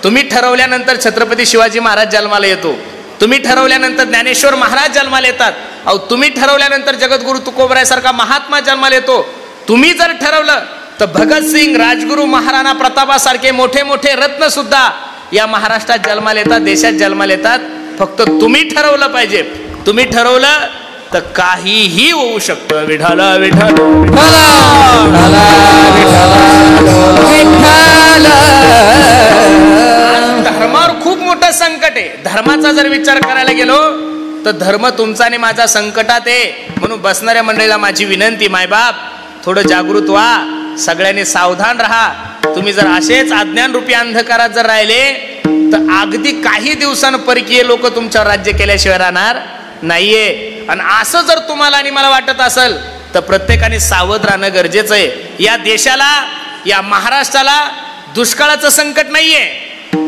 तुम्ही ठरवल्यानंतर छत्रपती शिवाजी महाराज जन्माला येतो, तुम्ही ठरवल्यानंतर ज्ञानेश्वर महाराज जन्माला येतात, अहो तुम्ही ठरवल्यानंतर जगद्गुरु तुकोबरायासारखा महात्मा जन्माला येतो. तुम्ही जर ठरवलं तर भगतसिंग, राजगुरू, महाराणा प्रतापासारखे मोठे मोठे रत्न सुद्धा या महाराष्ट्रात जन्माला येतात, देशात जन्माला येतात. फक्त तुम्ही ठरवलं पाहिजे. तुम्ही ठरवलं तर काहीही होऊ शकतं. विठ्ठल विठ्ठल धर्मावर खूप मोठं संकट आहे. धर्माचा जर विचार करायला गेलो तर धर्म तुमचा आणि माझा संकटात आहे. म्हणून बसणाऱ्या मंडळीला माझी विनंती, मायबाप थोडं जागृत व्हा, सगळ्यांनी सावधान राहा. तुम्ही जर असेच अज्ञान रूपी अंधकारात जर राहिले तर अगदी काही दिवसांनी परकीय लोक तुमच्यावर राज्य केल्याशिवाय राहणार नाहीये. आणि असं जर तुम्हाला आणि मला वाटत असेल तर प्रत्येकाने सावध राहणं गरजेचं आहे. या देशाला, या महाराष्ट्राला दुष्काळाचं संकट नाहीये.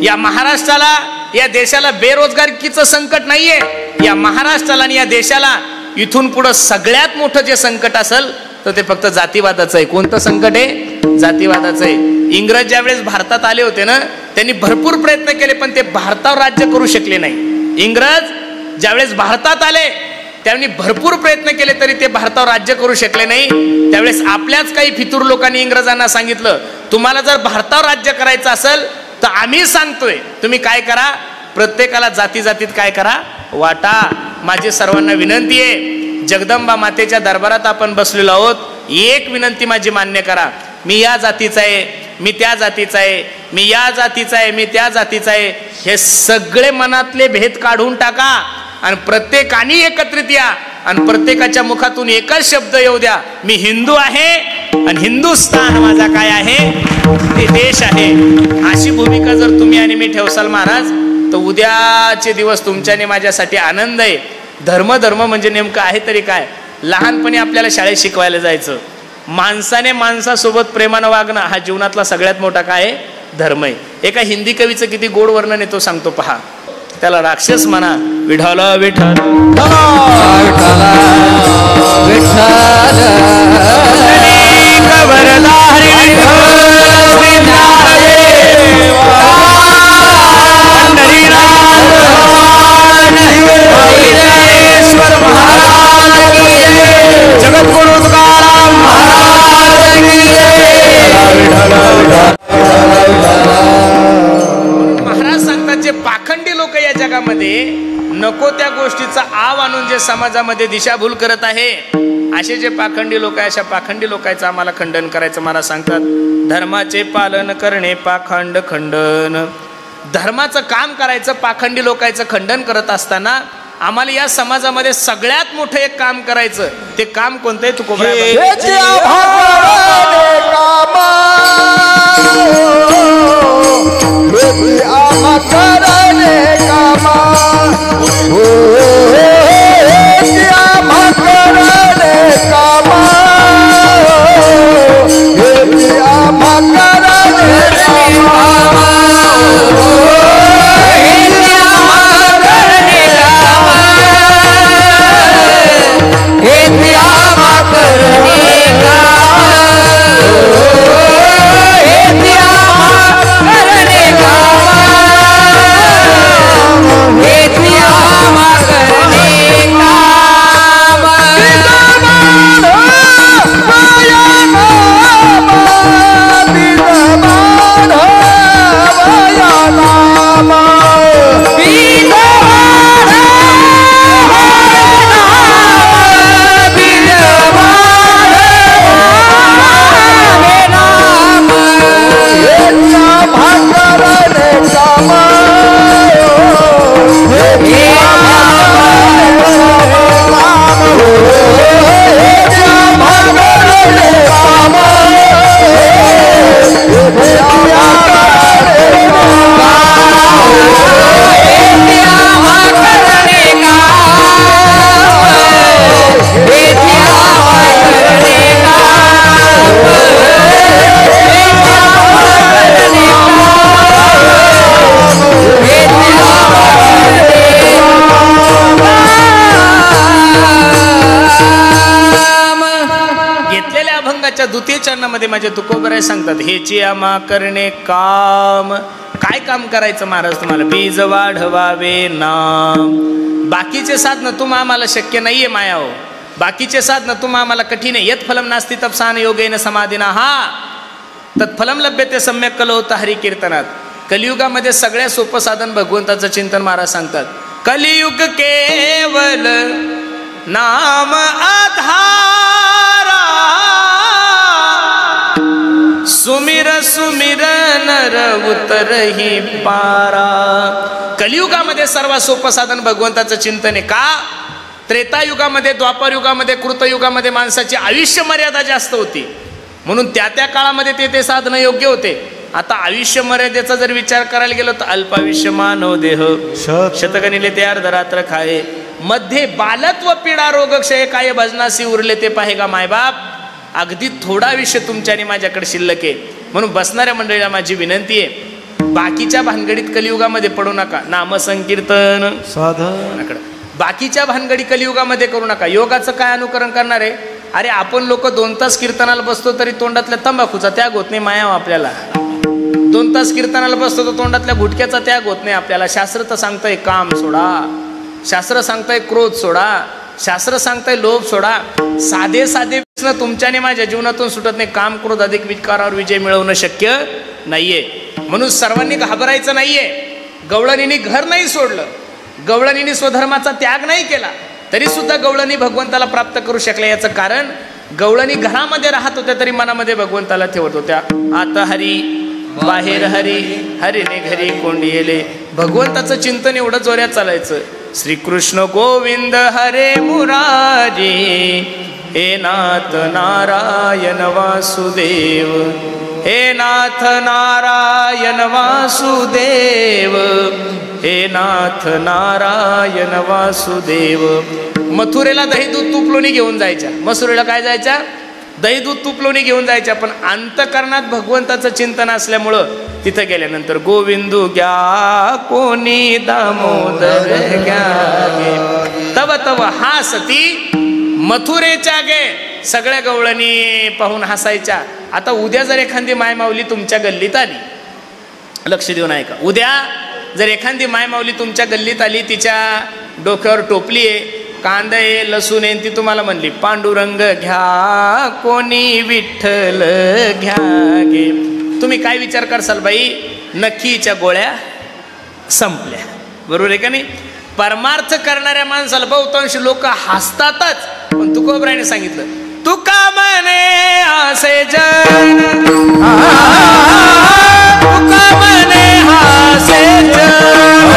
या महाराष्ट्राला, या देशाला बेरोजगारीचं संकट नाहीये. या महाराष्ट्राला आणि या देशाला इथून पुढं सगळ्यात मोठं जे संकट असेल तर ते फक्त जातीवादाचं आहे. कोणतं संकट आहे? जातीवादाचं आहे. इंग्रज ज्यावेळेस भारतात आले होते ना, त्यांनी भरपूर प्रयत्न केले पण ते भारतावर राज्य करू शकले नाही. इंग्रज ज्यावेळेस भारतात आले त्यांनी भरपूर प्रयत्न केले तरी ते भारतावर राज्य करू शकले नाही. त्यावेळेस आपल्याच काही फितूर लोकांनी इंग्रजांना सांगितलं, तुम्हाला जर भारतावर राज्य करायचं असेल तर आम्ही सांगतोय तुम्ही काय करा, प्रत्येकाला जाती जातीत काय करा, वाटा. माझी सर्वांना विनंती आहे, जगदंबा मातेच्या दरबारात आपण बसलेलो आहोत, एक विनंती माझी मान्य करा. मी या जातीचा आहे, मी त्या जातीचा आहे, मी या जातीचा आहे, मी त्या जातीचा आहे, हे सगळे मनातले भेद काढून टाका आणि प्रत्येकाने एकत्रित या आणि प्रत्येकाच्या मुखातून एकच शब्द येऊ द्या, मी हिंदू आहे आणि हिंदुस्थान माझा काय आहे, ते देश आहे. अशी भूमिका जर तुम्ही आणि मी ठेवसाल महाराज, तर उद्याचे दिवस तुमच्या आणि माझ्यासाठी आनंद आहे. धर्म धर्म म्हणजे नेमकं आहे तरी काय? लहानपणी आपल्याला शाळेत शिकवायला जायचं, माणसाने माणसासोबत प्रेमानं वागणं हा जीवनातला सगळ्यात मोठा काय आहे? धर्म आहे. एका हिंदी कवीचं किती गोड वर्णन आहे तो सांगतो पहा. त्याला राक्षस म्हणा, विठ्ठल विठ्ठल महाराज सांगतात, जे पाखंडी लोक या जगामध्ये नको त्या गोष्टीचा आव आणून जे समाजामध्ये दिशाभूल करत आहे, असे जे पाखंडी लोक आहे, अशा पाखंडी लोकांचं आम्हाला खंडन करायचं. मला सांगतात, धर्माचे पालन करणे पाखंड खंडन. धर्माचं काम करायचं, पाखंडी लोकांचं खंडन करत असताना आम्हाला या समाजामध्ये सगळ्यात मोठं एक काम करायचं. ते काम कोणतं आहे? द्वितीय चरणामध्ये माझे तुकोबराय सांगतात, हेची आम्हा करणे काम काय काम करायचं महाराज तुम्हाला? बीज वाढवावे नाम. बाकीचे साधनं तुम्हा आम्हाला शक्य नाहीये माया हो. बाकीचे साधनं तुम्हा आम्हाला कठीण आहे. यत फलम नास्ति तपसान योगेन समाधीना हा तत्फलम लभ्यते सम्यक कलौत हरी कीर्तनात. कलियुगामध्ये सगळ्यात सोपं साधन भगवंताचं चिंतन महाराज सांगतात. कलियुग केवल नाम आधारा सुमिर सुमिर नर उतरही पारा. कलियुगामध्ये सर्वात सोपं साधन भगवंताचं चिंतन आहे. का? त्रेतायुगामध्ये, द्वापर युगामध्ये, कृतयुगामध्ये माणसाची आयुष्य मर्यादा जास्त होती म्हणून त्या त्या काळामध्ये ते साधनं योग्य होते. आता आयुष्य मर्यादेचा जर विचार करायला गेलो तर अल्पायुष्य मानव देह शतकनिले ते अर्धरात्र खाये मध्ये बालत्व पीडा रोग क्षय काय भजनासी उरले ते पाहे का मायबाप. अगदी थोडा विषय तुमच्या आणि माझ्याकडे शिल्लक आहे म्हणून बसणाऱ्या मंडळीला माझी विनंती आहे, बाकीच्या भानगडीत कलियुगामध्ये पडू नका. नामसंकीर्तन साधनाकडे बाकीच्या भानगडी कलियुगामध्ये करू नका. योगाचं काय अनुकरण करणार आहे? अरे आपण लोक 2 तास कीर्तनाला बसतो तरी तोंडातल्या तंबाखूचा त्याग होत नाही माया आपल्याला. 2 तास कीर्तनाला बसतो तर तोंडातल्या गुटक्याचा त्याग होत नाही आपल्याला. शास्त्र तर सांगताय काम सोडा, शास्त्र सांगताय क्रोध सोडा, शास्त्र सांगताय लोभ सोडा. साधे साधे प्रश्न तुमच्याने माझ्या जीवनातून सुटत नाही. काम क्रोध अधिक विकारावर विजय मिळवणं शक्य नाहीये म्हणून सर्वांनी घाबरायचं नाहीये. गवळणींनी घर नाही सोडलं, गवळणींनी स्वधर्माचा त्याग नाही केला तरी सुद्धा गवळणी भगवंताला प्राप्त करू शकल्या. याचं कारण गवळणी घरामध्ये राहत होत्या तरी मनामध्ये भगवंताला ठेवत होत्या. आता हरी बाहेर हरी हरीने घरी कोंडिले. भगवंताचं चिंतन एवढं जोऱ्यात चालायचं. श्रीकृष्ण गोविंद हरे मुरारी हे नाथ नारायण वासुदेव, हे नाथ नारायण वासुदेव, हे नाथ नारायण वासुदेव. मथुरेला दही दूध तूप लोणी घेऊन जायच्या, मसुरेला काय जायच्या? दही दूध तूप लोणी घेऊन जायच्या. पण अंतकरणात भगवंताचं चिंतन असल्यामुळं तिथं गेल्यानंतर गोविंदू घ्या कोणी दामोदर घ्या तव तव हा सती मथुरेच्या गे सगळ्या गवळणी पाहून हसायच्या. आता उद्या जर एखादी माय माऊली तुमच्या गल्लीत आली, लक्ष देऊन ऐका, उद्या जर एखादी माय माऊली तुमच्या गल्लीत आली, तिच्या डोक्यावर टोपली आहे, कांदा आहे, लसूण आहे, ती तुम्हाला म्हणली पांडुरंग घ्या कोणी विठ्ठल घ्या गे, तुम्ही काय विचार करसाल? बाई नक्कीच्या गोळ्या संपल्या. बरोबर आहे का नाही? परमार्थ करणाऱ्या माणसाला बहुतांश लोक हसतातच. पण तुकोबराने सांगितलं तुका म्हणे असे जन, तुका म्हणे असे जन,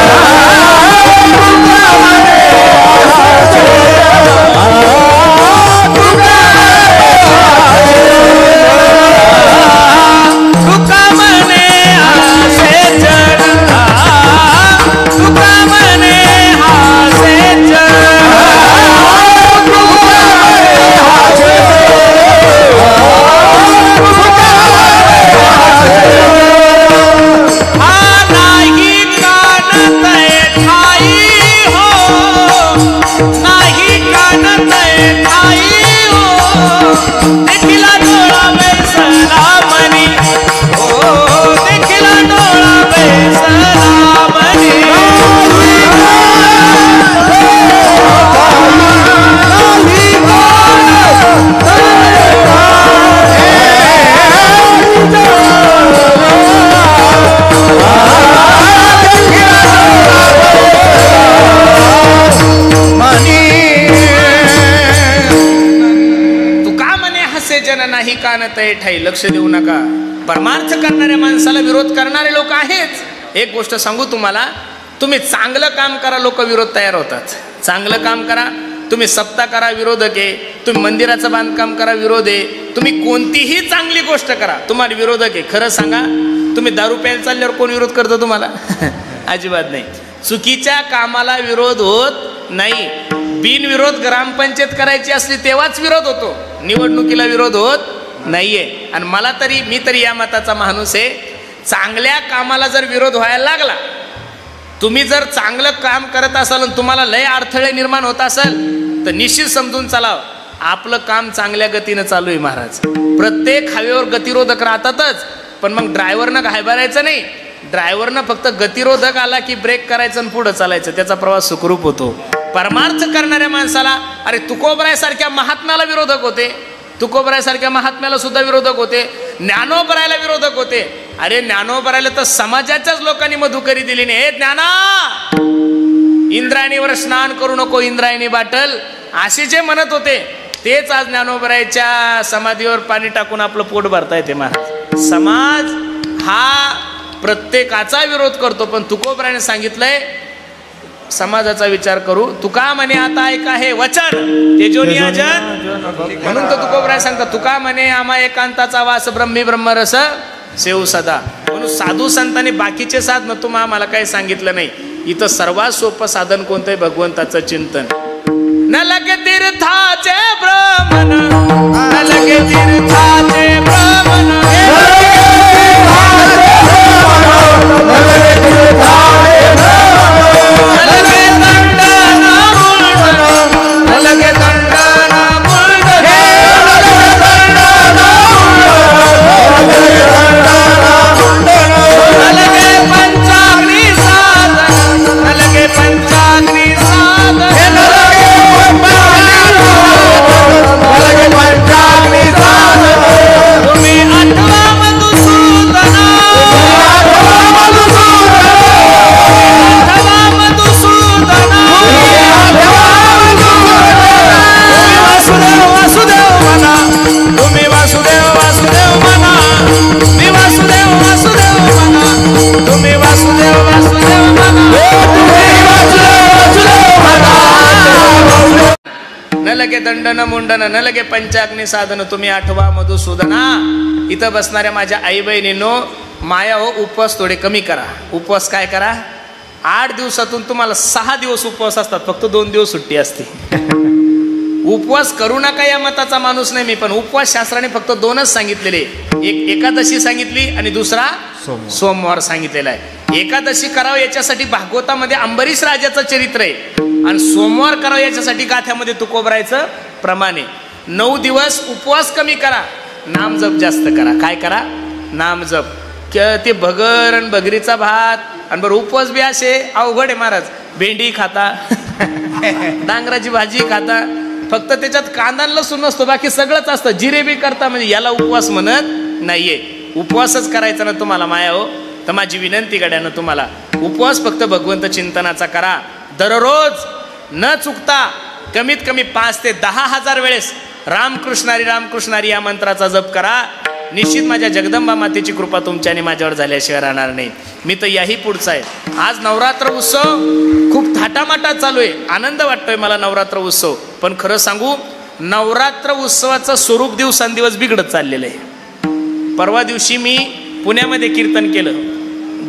नाही कानत ठाई. लक्ष देऊ नका. परमार्थ करणाऱ्या माणसाला विरोध करणारे लोक आहेच. एक गोष्ट सांगू तुम्हाला, तुम्ही चांगलं काम करा लोक विरोध तयार होतात. चांगलं काम करा, तुम्ही सप्ताह करा विरोधक आहे, तुम्ही मंदिराचं बांधकाम करा विरोध आहे, तुम्ही कोणतीही चांगली गोष्ट करा तुम्हाला विरोधक आहे. खरं सांगा, तुम्ही दारू प्यायला चालल्यावर कोण विरोध करतो तुम्हाला? अजिबात नाही. चुकीच्या कामाला विरोध होत नाही. बिनविरोध ग्रामपंचायत करायची असली तेव्हाच विरोध होतो, निवडणुकीला विरोध होत नाहीये. आणि मी तरी या मताचा माणूस आहे, चांगल्या कामाला जर विरोध व्हायला लागला, तुम्ही जर चांगलं काम करत असाल आणि तुम्हाला लय अडथळे निर्माण होत असेल तर निश्चित समजून चालाव आपलं काम चांगल्या गतीनं चालू आहे महाराज. प्रत्येक हायवेवर गतिरोधक राहतातच, पण मग ड्रायव्हरनं घाबरायचं नाही. ड्रायव्हरनं फक्त गतिरोधक आला की ब्रेक करायचं आणि पुढं चालायचं, त्याचा प्रवास सुखरूप होतो. परमार्थ करणाऱ्या माणसाला, अरे तुकोबरायसारख्या महात्म्याला विरोधक होते, तुकोबरायसारख्या महात्म्याला सुद्धा विरोधक होते, ज्ञानोबरायला विरोधक होते. अरे ज्ञानोबरायला तर समाजाच्याच लोकांनी मधुकरी दिली नाही. हे ज्ञाना, इंद्रायणीवर स्नान करू नको, इंद्रायणी बाटल, असे जे म्हणत होते तेच आज ज्ञानोबरायच्या समाधीवर पाणी टाकून आपलं पोट भरता येते. महाराज, समाज हा प्रत्येकाचा विरोध करतो, पण तुकोबरायने सांगितलंय समाजाचा विचार करू. तुका म्हणे आता ऐका हे वचन तेजो नियोजन, म्हणून तर तुकोबराय सांगतात, तुका म्हणे आम्हा एकांताचा वास ब्रह्मी ब्रह्मरस सेव सदा. म्हणून साधू संतांनी बाकीचे साधन तुम्हाला आम्हाला काही सांगितलं नाही. इथं सर्वात सोपं साधन कोणतं आहे? भगवंताचं चिंतन. न लगे तीर्थाचे भ्रमण, न लगे तीर्थाचे भ्रमण, दंडन मुंडन, न लगे पंचाग्नी साधन, तुम्ही आठवा मधुसूदना. इथं बसणाऱ्या माझ्या आई बहिणींनो, माया हो, उपवास थोडे कमी करा. उपवास काय करा, 8 दिवसातून तुम्हाला 6 दिवस उपवास असतात, फक्त 2 दिवस सुट्टी असते. उपवास करू नका या मताचा माणूस नाही मी, पण उपवास शास्त्राने फक्त 2च सांगितलेले. एक एकादशी सांगितली आणि दुसरा सोमवार सांगितलेला आहे. एकादशी करावं याच्यासाठी भागवतामध्ये अंबरीश राजाचं चरित्र आहे, आणि सोमवार करावं याच्यासाठी गाथ्यामध्ये तुकोबरायचं प्रमाण आहे. 9 दिवस उपवास कमी करा, नामजप जास्त करा. काय करा? नामजप. ते भगर आणि भगरीचा भात, आणि बरं उपवास बी असे अवघड आहे महाराज. भेंडी खाता, डांगराची भाजी खाता, फक्त त्याच्यात कांदा लसूण नसतो, बाकी सगळंच असतं. जिरेबी करता, म्हणजे याला उपवास म्हणत नाहीये. उपवासच करायचा ना तुम्हाला माया हो, तर माझी विनंती गड्यानं तुम्हाला, उपवास फक्त भगवंत चिंतनाचा करा. दररोज न चुकता कमीत कमी 5 ते 10,000 वेळेस रामकृष्णारी रामकृष्णारी या मंत्राचा जप करा. निश्चित माझ्या जगदंबा मातेची कृपा तुमच्या आणि माझ्यावर झाल्याशिवाय राहणार नाही. मी तर याही पुढचा आहे. आज नवरात्र उत्सव खूप थाटामाटात चालू आहे, आनंद वाटतोय मला नवरात्र उत्सव. पण खरं सांगू, नवरात्र उत्सवाचं स्वरूप दिवसांदिवस बिघडत चाललेलं आहे. परवा दिवशी मी पुण्यामध्ये कीर्तन केलं,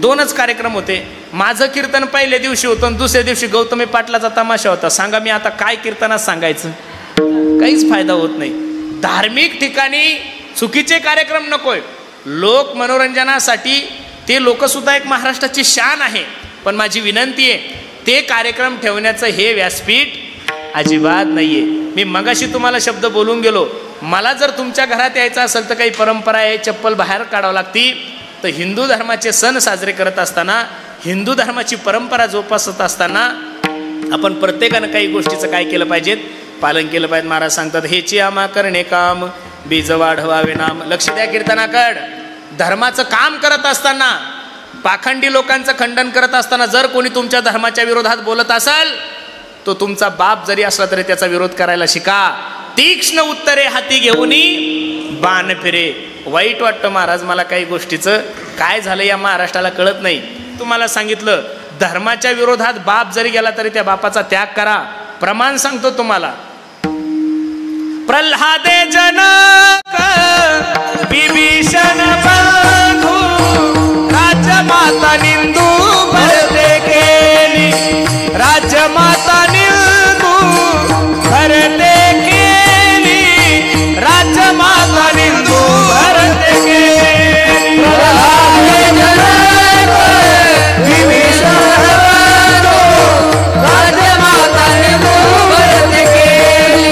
2च कार्यक्रम होते. माझं कीर्तन पहिल्या दिवशी होतं आणि दुसऱ्या दिवशी गौतमी पाटलाचा तमाशा होता. सांगा, मी आता काय कीर्तनात सांगायचं? काहीच फायदा होत नाही. धार्मिक ठिकाणी चुकीचे कार्यक्रम नकोय. लोक मनोरंजनासाठी ते लोकसुद्धा एक महाराष्ट्राची शान आहे, पण माझी विनंती आहे, ते कार्यक्रम ठेवण्याचं हे व्यासपीठ अजिबात नाहीये. मी मगाशी तुम्हाला शब्द बोलून गेलो, मला जर तुमच्या घरात यायचं असेल तर काही परंपरा आहे, चप्पल बाहेर काढावं लागती. तर हिंदू धर्माचे सण साजरे करत असताना, हिंदू धर्माची परंपरा जोपासत असताना आपण प्रत्येकानं काही गोष्टीचं काय केलं पाहिजेत, पालन केलं पाहिजे. महाराज सांगतात, हेची आमा करणे काम, बीज वाढवावे नाम. लक्ष द्या कीर्तनाकड. धर्माचं काम करत असताना, पाखंडी लोकांचं खंडन करत असताना जर कोणी तुमच्या धर्माच्या विरोधात बोलत असेल, तो तुमचा बाप जरी असला तरी त्याचा विरोध करायला शिका. तीक्ष्ण उत्तरे हाती घेऊनी बाण फिरे. वाईट वाटतं महाराज मला काही गोष्टीचं, काय झालं या महाराष्ट्राला कळत नाही. तुम्हाला सांगितलं, धर्माच्या विरोधात बाप जरी गेला तरी त्या बापाचा त्याग करा. प्रमाण सांगतो तुम्हाला. प्रल्हादे जनक विभीषण बंधू, राजमाता निंदू भरते केली, राजमाता निंदू भरते केली, राजमाता निंदू भरते केली. प्रल्हादे जनक विभीषण बंधू, राजमाता निंदू भरते केली,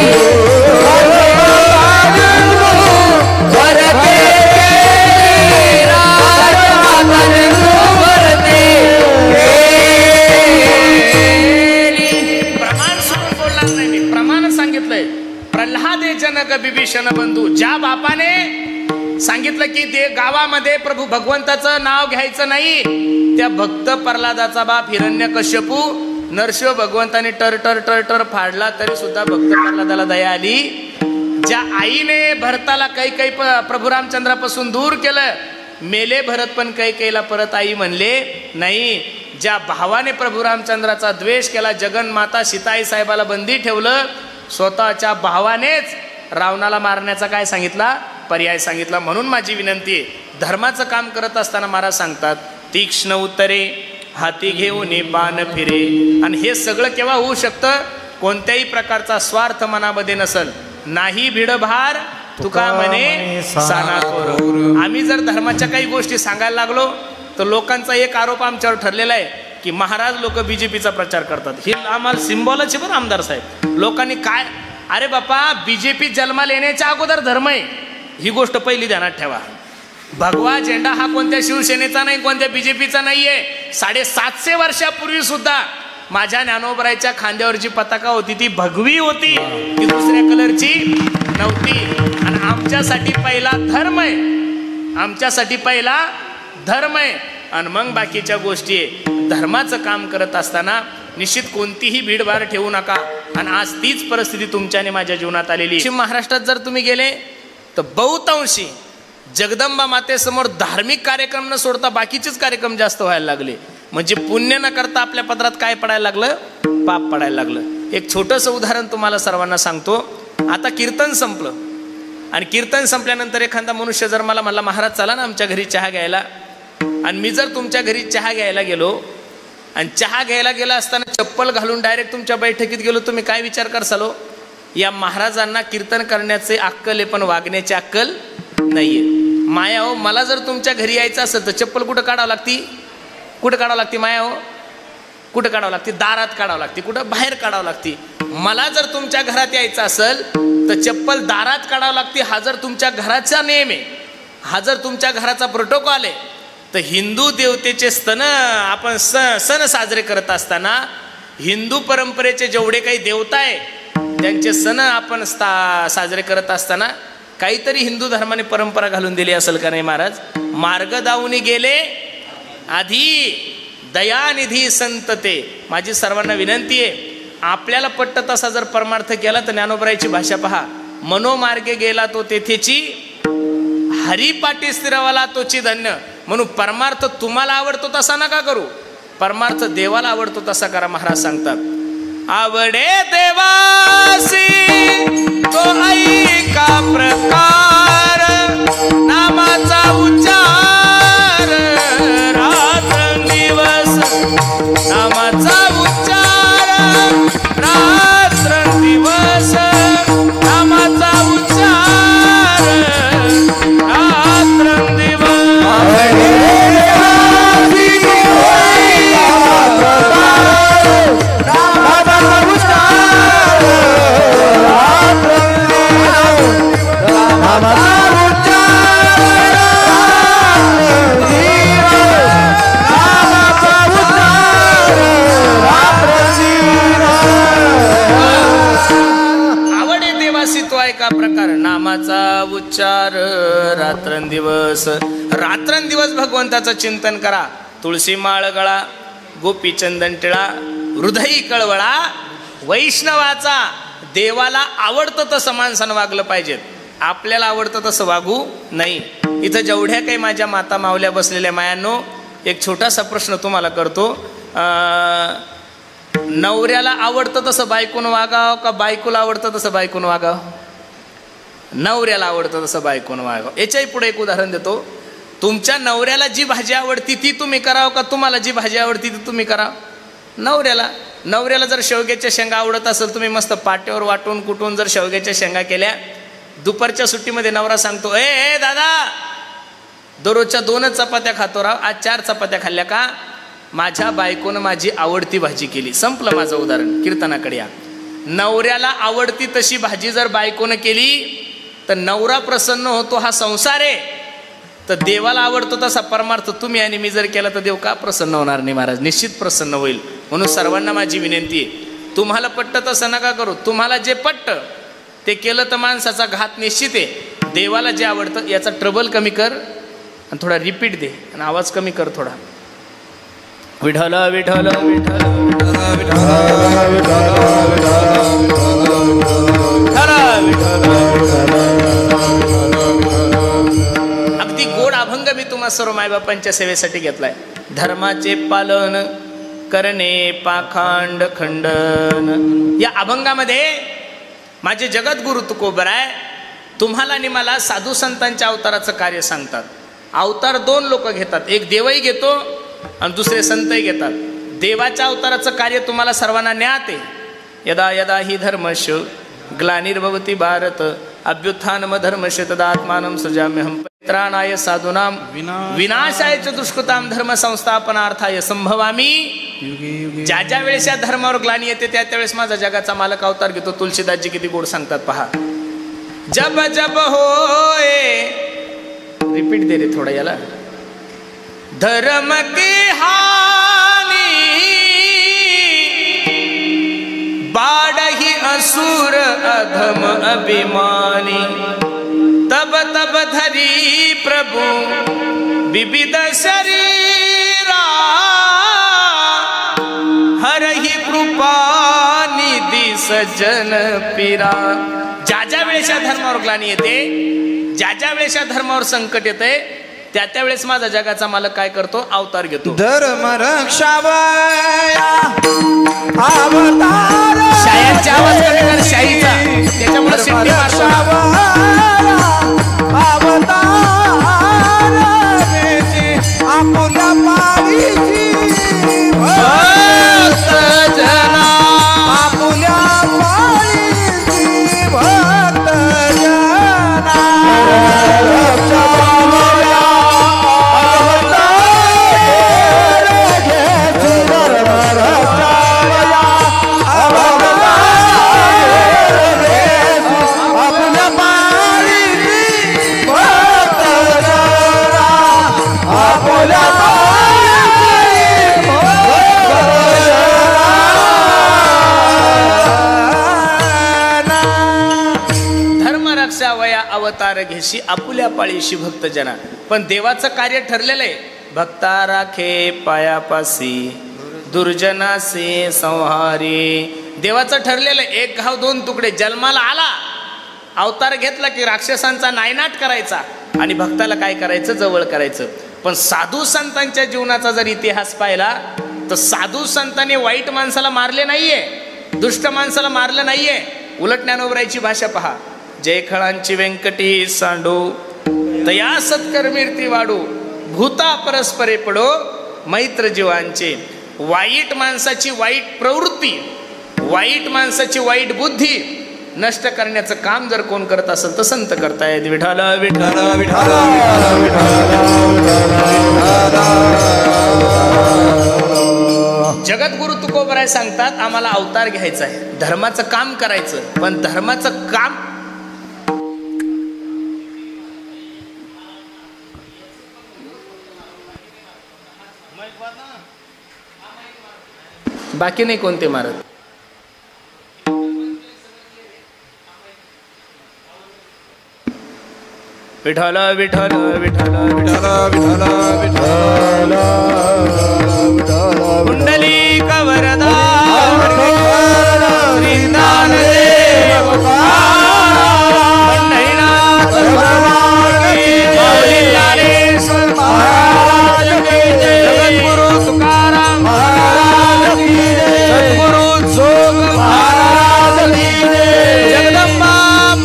राजमाता निंदू भरते केली, राजमाता निंदू भरते विभीषण बंधू. ज्या बापाने सांगितलं की ते गावामध्ये प्रभू भगवंताचं नाव घ्यायचं नाही, त्या भक्त प्रल्हादाचा बाप हिरण्यकश्यपू नरशिव भगवंताने टर टर टर टर फाडला, तरी सुद्धा भक्त प्रल्हादाला दया आली. ज्या आईने भरताला काही प्रभू रामचंद्रापासून दूर केलं, मेले भरत पण कैकेयीला परत आई म्हणले नाही. ज्या भावाने प्रभू रामचंद्राचा द्वेष केला, जगन्माता सीताई साहेबाला बंदी ठेवलं, स्वतःच्या भावानेच रावणाला मारण्याचा काय सांगितला, पर्याय सांगितला. म्हणून माझी विनंती आहे, धर्माचं काम करत असताना महाराज सांगतात तीक्ष्ण उत्तरे हाती घेऊन बाण फिरे. आणि हे सगळं केव्हा होऊ शकतं, कोणत्याही प्रकारचा स्वार्थ मनामध्ये नसल. नाही भिडभार तुका म्हणे सानाथोर. आम्ही जर धर्माच्या काही गोष्टी सांगायला लागलो तर लोकांचा एक आरोप आमच्यावर ठरलेला आहे की महाराज लोक बीजेपीचा प्रचार करतात. हे आम्हाला सिम्बॉलच आहे बरं आमदार साहेब. लोकांनी काय, अरे बापा बीजेपी जन्माला येण्याच्या अगोदर धर्म आहे, ही गोष्ट पहिली ध्यानात ठेवा. भगवा झेंडा हा कोणत्या शिवसेनेचा नाही, कोणत्या बीजेपीचा नाहीये. 750 वर्षापूर्वी सुद्धा माझ्या ज्ञानोबरायच्या खांद्यावर जी पताका होती ती भगवी होती, ती दुसऱ्या कलरची नव्हती. आणि आमच्यासाठी पहिला धर्म आहे, आमच्यासाठी पहिला धर्म आहे आणि मग बाकीच्या गोष्टी आहे. धर्माचं काम करत असताना निश्चित कोणतीही भीडभाड ठेवू नका. आणि आज तीच परिस्थिती तुमच्या आणि माझ्या जीवनात आलेली. पश्चिम महाराष्ट्रात जर तुम्ही गेले तर बहुतांशी जगदंबा मातेसमोर धार्मिक कार्यक्रम न सोडता बाकीचेच कार्यक्रम जास्त व्हायला लागले. म्हणजे पुण्य न करता आपल्या पदरात काय पडायला लागलं, पाप पडायला लागलं. एक छोटंसं उदाहरण तुम्हाला सर्वांना सांगतो. आता कीर्तन संपलं आणि कीर्तन संपल्यानंतर एखादा मनुष्य जर मला म्हणला महाराज चला ना आमच्या घरी चहा घ्यायला, आणि मी जर तुमच्या घरी चहा घ्यायला गेलो आणि चहा घ्यायला गेला असताना चप्पल घालून डायरेक्ट तुमच्या बैठकीत गेलो, तुम्ही काय विचार करसाल, या महाराजांना कीर्तन करण्याचे अक्कल आहे पण वागण्याची अक्कल नाहीये. माया हो, मला जर तुमच्या घरी यायचं असेल तर चप्पल कुठं काढावं लागती, कुठं काढावं लागते माया हो, कुठं काढावं लागते, दारात काढावं लागते, कुठं बाहेर काढावं लागते. मला जर तुमच्या घरात यायचं असेल तर चप्पल दारात काढावं लागते. हा जर तुमच्या घराचा नियम आहे, हा जर तुमच्या घराचा प्रोटोकॉल आहे, तर हिंदू देवतेचे आपण सण साजरे करत असताना हिंदू परंपरेचे जेवढे काही देवता आहे त्यांचे सण आपण साजरे करत असताना काहीतरी हिंदू धर्माने परंपरा घालून दिली असेल का नाही महाराज. मार्ग दावून गेले आधी दयानिधी संत ते. माझी सर्वांना विनंती आहे, आपल्याला पट्ट तसा जर परमार्थ केला तर ज्ञानोबरायची भाषा पहा, मनोमार्गे गेला तो तेथेची हरिपाटी स्थिरवाला तोची धन्य. म्हणून परमार्थ तुम्हाला आवडतो तसा नका करू, परमार्थ देवाला आवडतो तसा करा. महाराज सांगतात आवडे देवासी तो ऐका प्रकार, नामाचा उच्चार रात्रंदिवस, नामाचा उच्चार रात्रंदिवस, नामाचा उच्चार रात्रंदिवस. का प्रकार नामाचा उच्चार रात्रंदिवस. रात्रंदिवस भगवंताचं चिंतन करा. तुळशी माळ गळा, गोपी चंदन टिळा, हृदयी कळवळा, वैष्णवाचा. देवाला आवडतं तसं माणसानं वागलं पाहिजेत, आपल्याला आवडतं तसं वागू नाही. इथं जेवढ्या काही माझ्या माता मावल्या बसलेल्या मायांनो, एक छोटासा प्रश्न तुम्हाला करतो. नवऱ्याला आवडतं तसं बायकोन वागावं का बायकोला आवडतं तसं बायकोन वागावं? नवऱ्याला आवडतं तसं बायकोन वागावं. याच्याही पुढे एक उदाहरण देतो. तुमच्या नवऱ्याला जी भाजी आवडती ती तुम्ही करावं का तुम्हाला जी भाजी आवडती ती तुम्ही करावं? नवऱ्याला जर शेवग्याच्या शेंगा आवडत असेल, तुम्ही मस्त पाट्यावर वाटून कुटून जर शेवग्याच्या शेंगा केल्या, दुपारच्या सुट्टीमध्ये नवरा सांगतो ए दादा दररोजच्या 2च चपात्या खातो राव, आज 4 चपात्या खाल्ल्या का? माझ्या बायकोनं माझी आवडती भाजी केली. संपलं माझं उदाहरण. कीर्तनाकडे या. नवऱ्याला आवडती तशी भाजी जर बायकोनं केली तर नवरा प्रसन्न होतो, हा संसार आहे. तर देवाला आवडतो तसा परमार्थ तुम्ही आणि मी जर केला तर देव का प्रसन्न होणार नाही महाराज? निश्चित प्रसन्न होईल. म्हणून सर्वांना माझी विनंती आहे, तुम्हाला पटतं तसं नका करू, तुम्हाला जे पटतं ते केलं तर माणसाचा घात निश्चित आहे. देवाला जे आवडतं याचा ट्रबल कमी कर आणि थोडा रिपीट दे आणि आवाज कमी कर थोडा. विठ्ठल विठ्ठल विठ्ठल अगदी गोड अभंग मी तुम्हा सर्व मायबापांच्या सेवेसाठी घेतलाय. धर्माचे पालन करणे पाखंड खंडन. या अभंगामध्ये माझे जगद्गुरु तुकोबराय तुम्हाला आणि मला साधू संतांच्या अवताराचं कार्य सांगतात. अवतार दोन लोक घेतात, एक देवही घेतो आणि दुसरे संतही घेतात. देवाच्या अवताराचं कार्य तुम्हाला सर्वांना ज्ञात आहे. यदा यदा हि धर्मस्य ग्लानिर्भवति भारत अभ्युत्थानम धर्मस्य तदात्मानं सृजाम्यहं परित्राणाय साधूनां विनाशाय च दुष्कृतां धर्म संस्थापनार्थाय संभवामी. ज्या ज्या वेळेस या धर्मावर ग्लानी येते त्या त्यावेळेस माझा जगाचा मालक अवतार घेतो. तुलसीदासजी किती गोड सांगतात पहा. जब जब होए, रिपीट दे रे थोडा याला. धर्म की हानी बाढ़ही असुर अधम अभिमानी. तब तब धरी प्रभु विविध शरीरा हरहि कृपा निधि सज्जन पीरा. ज्या ज्या वेळेस या धर्मावर ग्लानी येते, ज्या ज्या वेळेस या धर्मावर संकट येते त्या त्यावेळेस माझा जगाचा मालक काय करतो? अवतार घेतो. धर्म रक्षावया अवतार. शायांचा आवाज कमी कर, शाईचा. त्याच्यामुळे सिद्धी मारतो. अवतार आपुल्या पाडीची भक्त जना. आपुल्या पाडीची भक्त जना. अवतार घेशी आपुल्या पाळीशी भक्त जना. पण देवाचं कार्य ठरलेलं आहे. भक्ता राखे पायापासी दुर्जनासे संहारी. देवाचं ठरलेलं आहे. एक घाव दोन तुकडे. जन्माला आला, अवतार घेतला की राक्षसांचा नायनाट करायचा आणि भक्ताला काय करायचं? जवळ करायचं. पण साधू संतांच्या जीवनाचा जर इतिहास पाहिला तर साधू संतांनी वाईट माणसाला मारले नाहीये, दुष्ट माणसाला मारलं नाहीये. उलट ज्ञानोबरायची भाषा पहा. जय खळांची व्यंकटी सांडू तया सत्कर्मीर्ती वाढू भूता परस्परे पडो मैत्र जीवांचे. वाईट माणसाची वाईट प्रवृत्ती, वाईट माणसाची वाईट बुद्धी नष्ट करण्याचं काम जर कोण करत असेल तर संत करतायत. विठ्ठल विठ्ठल विठ्ठल जगद्गुरु तुकोबराय सांगतात आम्हाला अवतार घ्यायचा आहे, धर्माचं काम करायचं. पण धर्माचं काम बाकी नाही कोणते मारत. विठ्ठल विठ्ठल विठ्ठल विठ्ठल विठ्ठल कुंडली कवरदा श्रीनाथ देव पंढरीनाथ ज्ञानेश्वर महाराज की जय. जगद्गुरु तुकाराम महाराज की जय. सद्गुरु जोग महाराज की जय. जगदंबा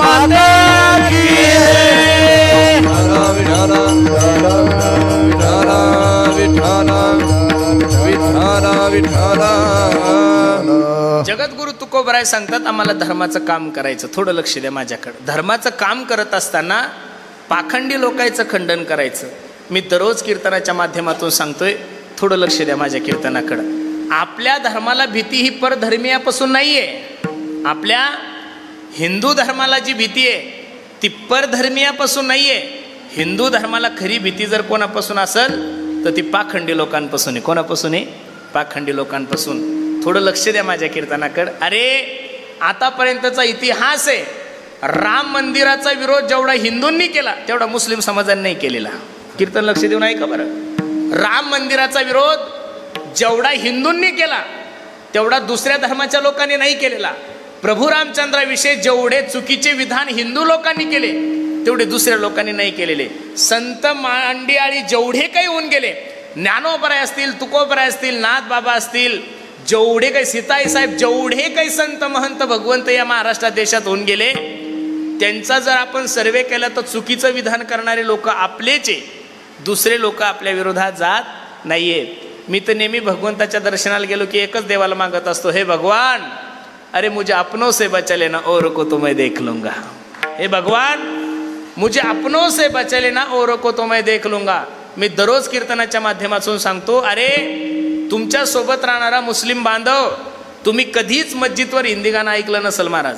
माता की जय. विठ्ठल विठ्ठल विठ्ठल. जगद्गुरु तुकोबराय सांगतात आम्हाला धर्माचं काम करायचं. थोडं लक्ष द्या माझ्याकडे. धर्माचं काम करत असताना पाखंडी लोकांचं खंडन करायचं. मी दररोज कीर्तनाच्या माध्यमातून सांगतोय, थोडं लक्ष द्या माझ्या कीर्तनाकडं. आपल्या धर्माला भीती ही परधर्मीयापासून नाहीये. आपल्या हिंदू धर्माला जी भीती आहे ती परधर्मीयापासून नाहीये. हिंदू धर्माला खरी भीती जर कोणापासून असेल तर ती पाखंडी लोकांपासून आहे. कोणापासून आहे? पाखंडी लोकांपासून. थोडं लक्ष द्या माझ्या कीर्तनाकडं. अरे आतापर्यंतचा इतिहास आहे राम मंदिराचा विरोध जेवढा हिंदूंनी केला तेवढा मुस्लिम समाजाने नाही केलेला. कीर्तन लक्ष देऊन ऐका बरं. राम मंदिराचा विरोध जेवढा हिंदूंनी केला तेवढा दुसऱ्या धर्माच्या लोकांनी नाही केलेला. प्रभू रामचंद्राविषयी जेवढे चुकीचे विधान हिंदू लोकांनी केले तेवढे दुसऱ्या लोकांनी नाही केलेले. संत मांडियाळी जेवढे काही होऊन गेले, ज्ञानोबराय असतील, तुकोबराय असतील, नाथ बाबा असतील, जेवढे काही सीताई साहेब, जेवढे काही संत महंत भगवंत या महाराष्ट्रात देशात होऊन गेले, त्यांचा जर आपण सर्वे केला तर चुकीचं विधान करणारे लोक आपलेच, दुसरे लोक आपल्या विरोधात जात नाहीयेत. मी तर नेहमी भगवंताच्या दर्शनाला गेलो की एकच देवाला मागत असतो, हे भगवान, अरे मुझे अपनों से बचा लेना और को तो मैं देख लूंगा. हे भगवान, मुझे अपनों से बचा लेना और को तो मैं देख लूंगा. मी दररोज कीर्तनाच्या माध्यमातून सांगतो, अरे तुमच्या सोबत राहणारा मुस्लिम बांधव, तुम्ही कधीच मस्जिदवर हिंदी गाणं ऐकलं नसेल महाराज.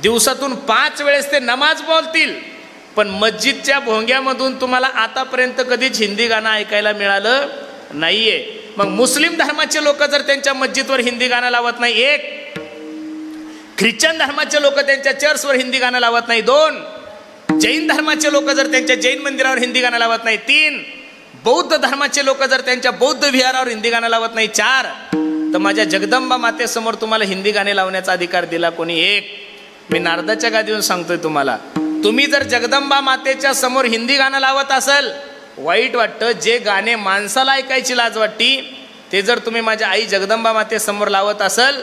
दिवसातून 5 वेळेस ते नमाज बोलतील, पण मस्जिदच्या भोंग्यामधून तुम्हाला आतापर्यंत कधीच हिंदी गाणं ऐकायला मिळालं नाहीये. मग मुस्लिम धर्माचे लोक जर त्यांच्या मस्जिदवर हिंदी गाणं लावत नाही, 1, ख्रिश्चन धर्माचे लोक त्यांच्या चर्चवर हिंदी गाणं लावत नाही, 2, जैन धर्माचे लोक जर त्यांच्या जैन मंदिरावर हिंदी गाणं लावत नाही, 3, बौद्ध धर्माचे लोक जर त्यांच्या बौद्ध विहारावर हिंदी गाणं लावत नाही, 4, तर माझ्या जगदंबा मातेसमोर तुम्हाला हिंदी गाणे लावण्याचा अधिकार दिला कोणी? 1. मी नारदाच्या गादीवरून सांगतोय तुम्हाला, तुम्ही जर जगदंबा मातेच्या समोर हिंदी गाणं लावत असाल, वाईट वाटतं. जे गाणे माणसाला ऐकायची लाज वाटती ते जर तुम्ही माझ्या आई जगदंबा मातेसमोर लावत असाल